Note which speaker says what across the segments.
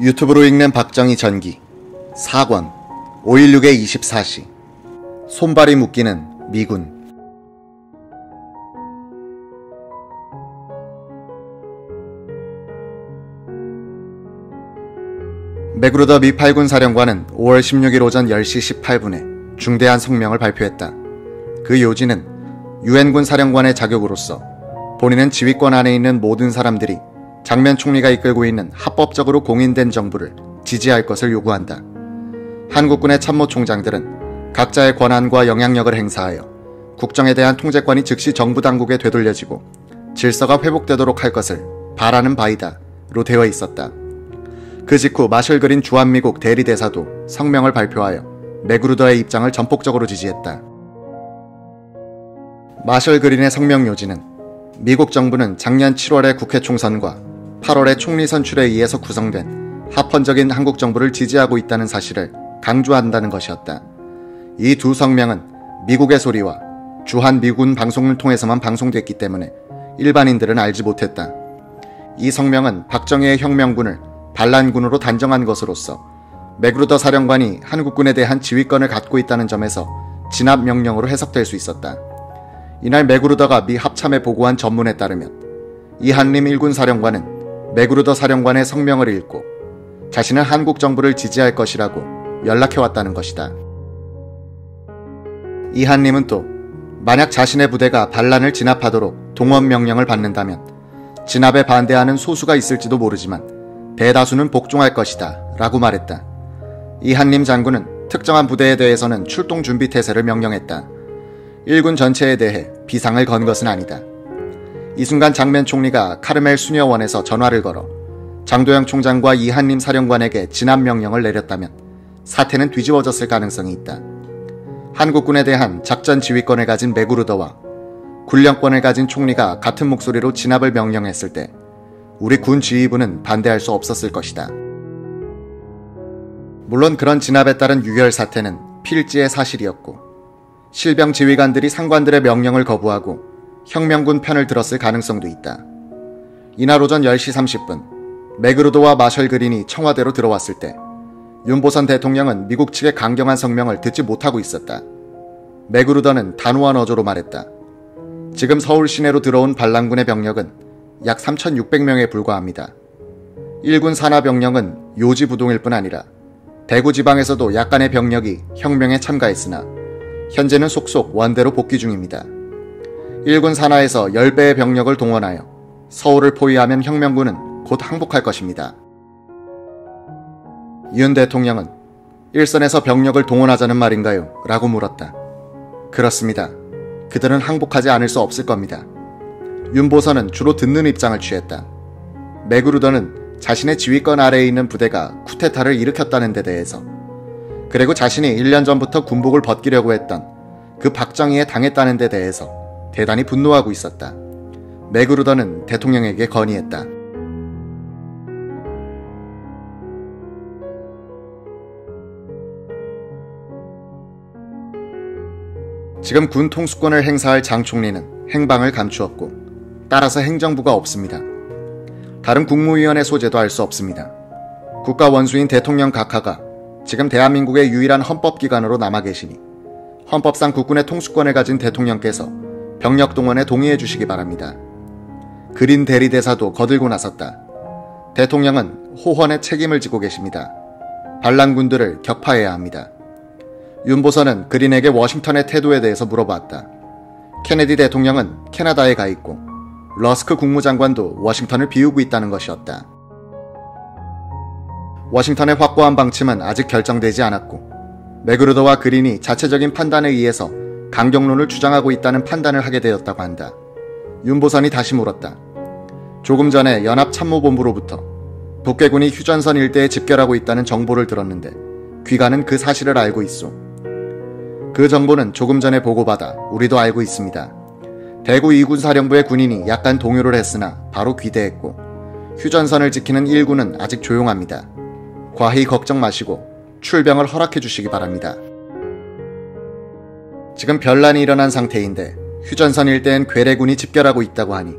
Speaker 1: 유튜브로 읽는 박정희 전기 4권 5.16의 24시 손발이 묶이는 미군. 맥그루더 미 8군 사령관은 5월 16일 오전 10시 18분에 중대한 성명을 발표했다. 그 요지는 유엔군 사령관의 자격으로서 본인은 지휘권 안에 있는 모든 사람들이 장면 총리가 이끌고 있는 합법적으로 공인된 정부를 지지할 것을 요구한다. 한국군의 참모총장들은 각자의 권한과 영향력을 행사하여 국정에 대한 통제권이 즉시 정부 당국에 되돌려지고 질서가 회복되도록 할 것을 바라는 바이다로 되어 있었다. 그 직후 마셜 그린 주한미국 대리대사도 성명을 발표하여 맥그루더의 입장을 전폭적으로 지지했다. 마셜 그린의 성명 요지는 미국 정부는 작년 7월의 국회 총선과 8월의 총리 선출에 의해서 구성된 합헌적인 한국 정부를 지지하고 있다는 사실을 강조한다는 것이었다. 이 두 성명은 미국의 소리와 주한미군 방송을 통해서만 방송됐기 때문에 일반인들은 알지 못했다. 이 성명은 박정희의 혁명군을 반란군으로 단정한 것으로서 맥그루더 사령관이 한국군에 대한 지휘권을 갖고 있다는 점에서 진압 명령으로 해석될 수 있었다. 이날 맥그루더가 미 합참에 보고한 전문에 따르면 이한림 1군 사령관은 맥그루더 사령관의 성명을 읽고 자신은 한국 정부를 지지할 것이라고 연락해왔다는 것이다. 이한림은 또 만약 자신의 부대가 반란을 진압하도록 동원 명령을 받는다면 진압에 반대하는 소수가 있을지도 모르지만 대다수는 복종할 것이다 라고 말했다. 이한림 장군은 특정한 부대에 대해서는 출동 준비 태세를 명령했다. 1군 전체에 대해 비상을 건 것은 아니다. 이 순간 장면 총리가 카르멜 수녀원에서 전화를 걸어 장도영 총장과 이한림 사령관에게 진압 명령을 내렸다면 사태는 뒤집어졌을 가능성이 있다. 한국군에 대한 작전 지휘권을 가진 맥그루더와 군령권을 가진 총리가 같은 목소리로 진압을 명령했을 때 우리 군 지휘부는 반대할 수 없었을 것이다. 물론 그런 진압에 따른 유혈 사태는 필지의 사실이었고 실병 지휘관들이 상관들의 명령을 거부하고 혁명군 편을 들었을 가능성도 있다. 이날 오전 10시 30분 맥그루더와 마셜 그린이 청와대로 들어왔을 때 윤보선 대통령은 미국 측의 강경한 성명을 듣지 못하고 있었다. 맥그루더는 단호한 어조로 말했다. 지금 서울 시내로 들어온 반란군의 병력은 약 3,600명에 불과합니다. 1군 산하병력은 요지부동일 뿐 아니라 대구 지방에서도 약간의 병력이 혁명에 참가했으나 현재는 속속 원대로 복귀 중입니다. 1군 산하에서 10배의 병력을 동원하여 서울을 포위하면 혁명군은 곧 항복할 것입니다. 윤 대통령은 일선에서 병력을 동원하자는 말인가요? 라고 물었다. 그렇습니다. 그들은 항복하지 않을 수 없을 겁니다. 윤보선은 주로 듣는 입장을 취했다. 맥그루더는 자신의 지휘권 아래에 있는 부대가 쿠데타를 일으켰다는 데 대해서 그리고 자신이 1년 전부터 군복을 벗기려고 했던 그 박정희에 당했다는 데 대해서 대단히 분노하고 있었다. 맥그루더는 대통령에게 건의했다. 지금 군 통수권을 행사할 장 총리는 행방을 감추었고 따라서 행정부가 없습니다. 다른 국무위원회 소재도 알 수 없습니다. 국가 원수인 대통령 각하가 지금 대한민국의 유일한 헌법기관으로 남아 계시니 헌법상 국군의 통수권을 가진 대통령께서 병력 동원에 동의해 주시기 바랍니다. 그린 대리대사도 거들고 나섰다. 대통령은 호헌의 책임을 지고 계십니다. 반란군들을 격파해야 합니다. 윤보선은 그린에게 워싱턴의 태도에 대해서 물어봤다. 케네디 대통령은 캐나다에 가 있고 러스크 국무장관도 워싱턴을 비우고 있다는 것이었다. 워싱턴의 확고한 방침은 아직 결정되지 않았고 맥그루더와 그린이 자체적인 판단에 의해서 강경론을 주장하고 있다는 판단을 하게 되었다고 한다. 윤보선이 다시 물었다. 조금 전에 연합참모본부로부터 독개군이 휴전선 일대에 집결하고 있다는 정보를 들었는데 귀가는 그 사실을 알고 있소. 그 정보는 조금 전에 보고받아 우리도 알고 있습니다. 대구 2군 사령부의 군인이 약간 동요를 했으나 바로 귀대했고 휴전선을 지키는 1군은 아직 조용합니다. 과히 걱정 마시고 출병을 허락해 주시기 바랍니다. 지금 변란이 일어난 상태인데 휴전선 일대엔 괴뢰군이 집결하고 있다고 하니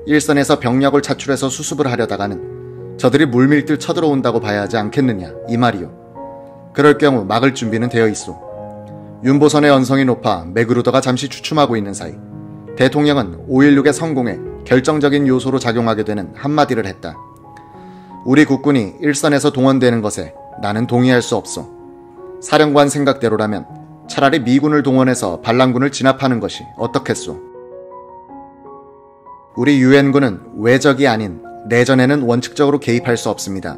Speaker 1: 일선에서 병력을 차출해서 수습을 하려다가는 저들이 물밀듯 쳐들어온다고 봐야 하지 않겠느냐 이 말이요. 그럴 경우 막을 준비는 되어 있소. 윤보선의 언성이 높아 맥그루더가 잠시 주춤하고 있는 사이 대통령은 5.16의 성공에 결정적인 요소로 작용하게 되는 한마디를 했다. 우리 국군이 일선에서 동원되는 것에 나는 동의할 수 없소. 사령관 생각대로라면 차라리 미군을 동원해서 반란군을 진압하는 것이 어떻겠소. 우리 유엔군은 외적이 아닌 내전에는 원칙적으로 개입할 수 없습니다.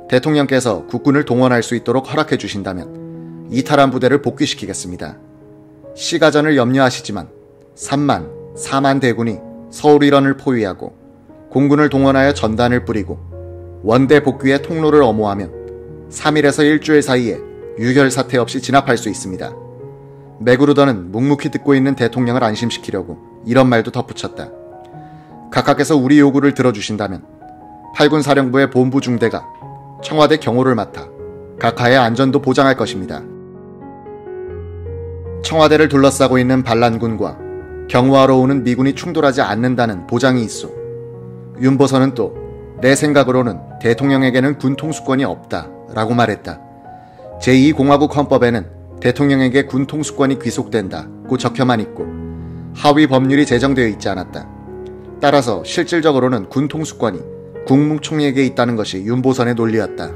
Speaker 1: 대통령께서 국군을 동원할 수 있도록 허락해 주신다면 이탈한 부대를 복귀시키겠습니다. 시가전을 염려하시지만 3만, 4만 대군이 서울 일원을 포위하고 공군을 동원하여 전단을 뿌리고 원대 복귀의 통로를 엄호하면 3일에서 일주일 사이에 유혈 사태 없이 진압할 수 있습니다. 맥그루더는 묵묵히 듣고 있는 대통령을 안심시키려고 이런 말도 덧붙였다. 각하께서 우리 요구를 들어주신다면 8군 사령부의 본부 중대가 청와대 경호를 맡아 각하의 안전도 보장할 것입니다. 청와대를 둘러싸고 있는 반란군과 경호하러 오는 미군이 충돌하지 않는다는 보장이 있어. 윤보선은 또 내 생각으로는 대통령에게는 군 통수권이 없다 라고 말했다. 제2공화국 헌법에는 대통령에게 군 통수권이 귀속된다고 적혀만 있고 하위 법률이 제정되어 있지 않았다. 따라서 실질적으로는 군 통수권이 국무총리에게 있다는 것이 윤보선의 논리였다.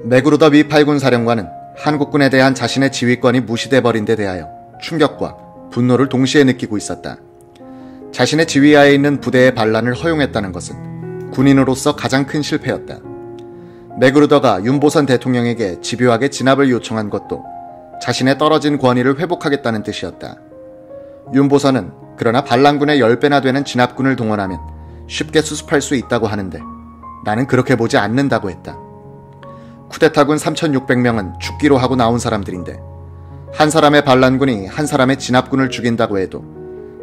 Speaker 1: 맥그루더 미 8군 사령관은 한국군에 대한 자신의 지휘권이 무시돼버린 데 대하여 충격과 분노를 동시에 느끼고 있었다. 자신의 지휘하에 있는 부대의 반란을 허용했다는 것은 군인으로서 가장 큰 실패였다. 맥그루더가 윤보선 대통령에게 집요하게 진압을 요청한 것도 자신의 떨어진 권위를 회복하겠다는 뜻이었다. 윤보선은 그러나 반란군의 10배나 되는 진압군을 동원하면 쉽게 수습할 수 있다고 하는데 나는 그렇게 보지 않는다고 했다. 쿠데타군 3,600명은 죽기로 하고 나온 사람들인데 한 사람의 반란군이 한 사람의 진압군을 죽인다고 해도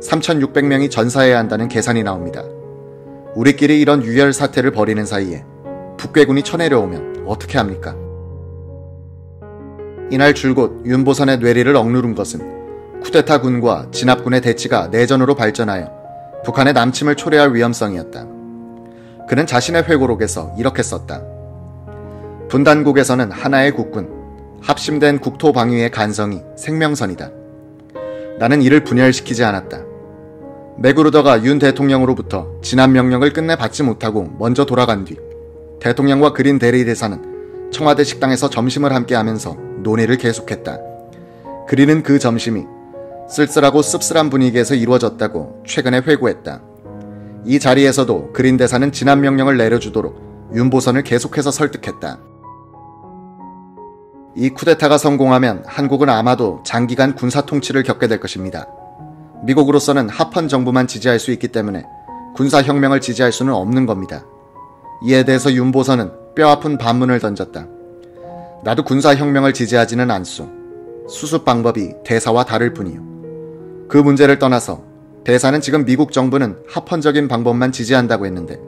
Speaker 1: 3,600명이 전사해야 한다는 계산이 나옵니다. 우리끼리 이런 유혈 사태를 벌이는 사이에 북괴군이 쳐내려오면 어떻게 합니까? 이날 줄곧 윤보선의 뇌리를 억누른 것은 쿠데타군과 진압군의 대치가 내전으로 발전하여 북한의 남침을 초래할 위험성이었다. 그는 자신의 회고록에서 이렇게 썼다. 분단국에서는 하나의 국군, 합심된 국토방위의 간성이 생명선이다. 나는 이를 분열시키지 않았다. 맥그루더가 윤 대통령으로부터 진압 명령을 끝내 받지 못하고 먼저 돌아간 뒤 대통령과 그린 대리대사는 청와대 식당에서 점심을 함께 하면서 논의를 계속했다. 그린은 그 점심이 쓸쓸하고 씁쓸한 분위기에서 이루어졌다고 최근에 회고했다. 이 자리에서도 그린 대사는 진압 명령을 내려주도록 윤보선을 계속해서 설득했다. 이 쿠데타가 성공하면 한국은 아마도 장기간 군사 통치를 겪게 될 것입니다. 미국으로서는 하펀 정부만 지지할 수 있기 때문에 군사혁명을 지지할 수는 없는 겁니다. 이에 대해서 윤보선은 뼈아픈 반문을 던졌다. 나도 군사혁명을 지지하지는 않소. 수습 방법이 대사와 다를 뿐이요. 그 문제를 떠나서 대사는 지금 미국 정부는 합헌적인 방법만 지지한다고 했는데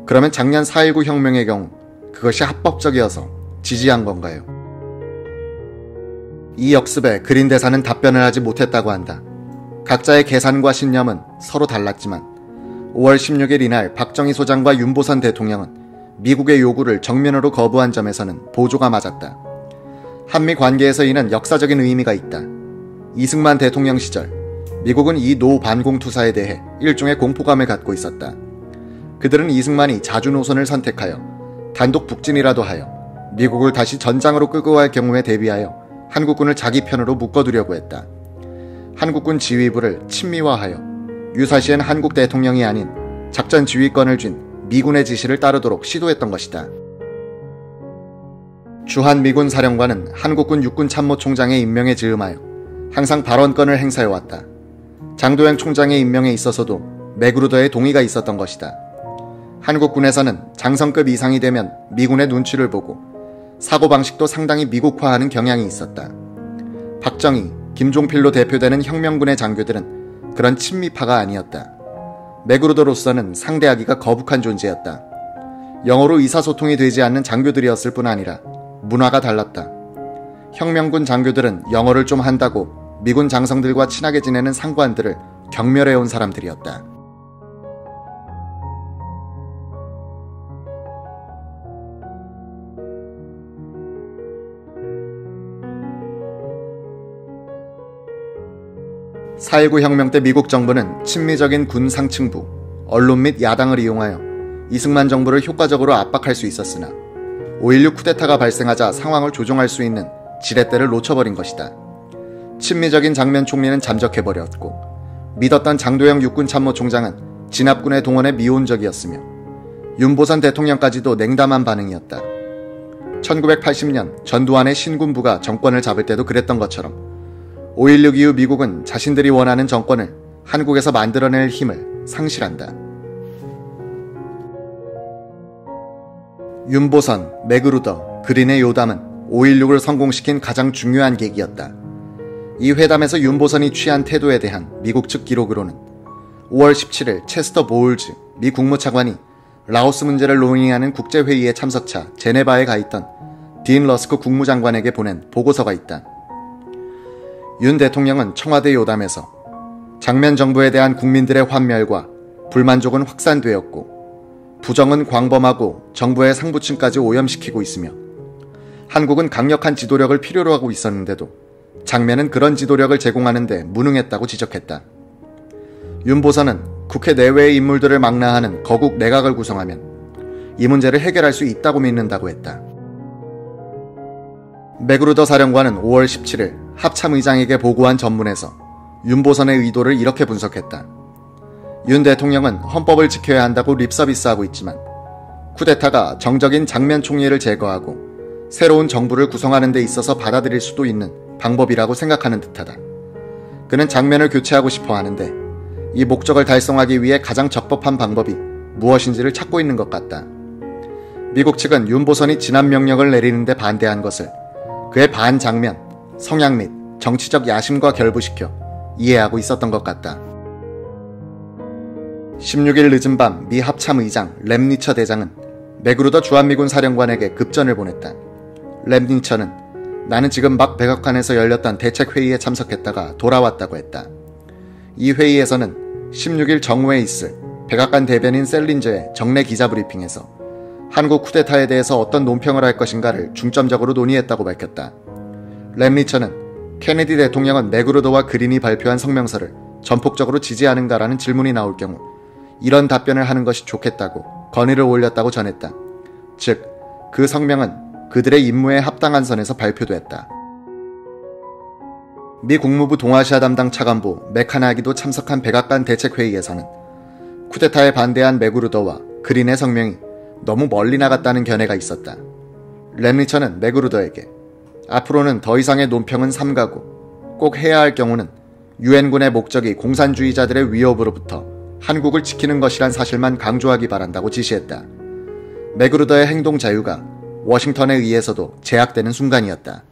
Speaker 1: 그러면 작년 4.19 혁명의 경우 그것이 합법적이어서 지지한 건가요? 이 역습에 그린 대사는 답변을 하지 못했다고 한다. 각자의 계산과 신념은 서로 달랐지만 5월 16일 이날 박정희 소장과 윤보선 대통령은 미국의 요구를 정면으로 거부한 점에서는 보조가 맞았다. 한미 관계에서 이는 역사적인 의미가 있다. 이승만 대통령 시절 미국은 이 노 반공투사에 대해 일종의 공포감을 갖고 있었다. 그들은 이승만이 자주 노선을 선택하여 단독 북진이라도 하여 미국을 다시 전장으로 끌고 갈 경우에 대비하여 한국군을 자기 편으로 묶어두려고 했다. 한국군 지휘부를 친미화하여 유사시엔 한국 대통령이 아닌 작전 지휘권을 쥔 미군의 지시를 따르도록 시도했던 것이다. 주한미군 사령관은 한국군 육군참모총장의 임명에 즈음하여 항상 발언권을 행사해왔다. 장도영 총장의 임명에 있어서도 맥그루더의 동의가 있었던 것이다. 한국군에서는 장성급 이상이 되면 미군의 눈치를 보고 사고방식도 상당히 미국화하는 경향이 있었다. 박정희, 김종필로 대표되는 혁명군의 장교들은 그런 친미파가 아니었다. 맥그루더로서는 상대하기가 거북한 존재였다. 영어로 의사소통이 되지 않는 장교들이었을 뿐 아니라 문화가 달랐다. 혁명군 장교들은 영어를 좀 한다고 미군 장성들과 친하게 지내는 상관들을 경멸해온 사람들이었다. (4.19) 혁명 때 미국 정부는 친미적인 군 상층부, 언론 및 야당을 이용하여 이승만 정부를 효과적으로 압박할 수 있었으나 5.16 쿠데타가 발생하자 상황을 조종할 수 있는 지렛대를 놓쳐버린 것이다. 친미적인 장면 총리는 잠적해버렸고 믿었던 장도영 육군참모총장은 진압군의 동원에 미온적이었으며 윤보선 대통령까지도 냉담한 반응이었다. 1980년 전두환의 신군부가 정권을 잡을 때도 그랬던 것처럼 5.16 이후 미국은 자신들이 원하는 정권을 한국에서 만들어낼 힘을 상실한다. 윤보선, 맥그루더, 그린의 요담은 5.16을 성공시킨 가장 중요한 계기였다. 이 회담에서 윤보선이 취한 태도에 대한 미국 측 기록으로는 5월 17일 체스터 보울즈 미 국무차관이 라오스 문제를 논의하는 국제회의에 참석차 제네바에 가 있던 딘 러스크 국무장관에게 보낸 보고서가 있다. 윤 대통령은 청와대 요담에서 장면 정부에 대한 국민들의 환멸과 불만족은 확산되었고 부정은 광범하고 정부의 상부층까지 오염시키고 있으며 한국은 강력한 지도력을 필요로 하고 있었는데도 장면은 그런 지도력을 제공하는 데 무능했다고 지적했다. 윤보선은 국회 내외의 인물들을 망라하는 거국 내각을 구성하면 이 문제를 해결할 수 있다고 믿는다고 했다. 맥그루더 사령관은 5월 17일 합참의장에게 보고한 전문에서 윤보선의 의도를 이렇게 분석했다. 윤 대통령은 헌법을 지켜야 한다고 립서비스하고 있지만 쿠데타가 정적인 장면 총리를 제거하고 새로운 정부를 구성하는 데 있어서 받아들일 수도 있는 방법이라고 생각하는 듯하다. 그는 장면을 교체하고 싶어 하는데 이 목적을 달성하기 위해 가장 적법한 방법이 무엇인지를 찾고 있는 것 같다. 미국 측은 윤보선이 진압 명령을 내리는데 반대한 것을 그의 반장면, 성향 및 정치적 야심과 결부시켜 이해하고 있었던 것 같다. 16일 늦은 밤 미 합참의장 램니처 대장은 맥그루더 주한미군 사령관에게 급전을 보냈다. 램니처는 나는 지금 막 백악관에서 열렸던 대책회의에 참석했다가 돌아왔다고 했다. 이 회의에서는 16일 정오에 있을 백악관 대변인 셀린저의 정례 기자브리핑에서 한국 쿠데타에 대해서 어떤 논평을 할 것인가를 중점적으로 논의했다고 밝혔다. 램니처는 케네디 대통령은 맥그루더와 그린이 발표한 성명서를 전폭적으로 지지하는가라는 질문이 나올 경우 이런 답변을 하는 것이 좋겠다고 건의를 올렸다고 전했다. 즉, 그 성명은 그들의 임무에 합당한 선에서 발표됐다. 미 국무부 동아시아 담당 차관보 메카나기도 참석한 백악관 대책회의에서는 쿠데타에 반대한 맥그루더와 그린의 성명이 너무 멀리 나갔다는 견해가 있었다. 램니처는 맥그루더에게 앞으로는 더 이상의 논평은 삼가고 꼭 해야 할 경우는 유엔군의 목적이 공산주의자들의 위협으로부터 한국을 지키는 것이란 사실만 강조하기 바란다고 지시했다. 맥그루더의 행동 자유가 워싱턴에 의해서도 제약되는 순간이었다.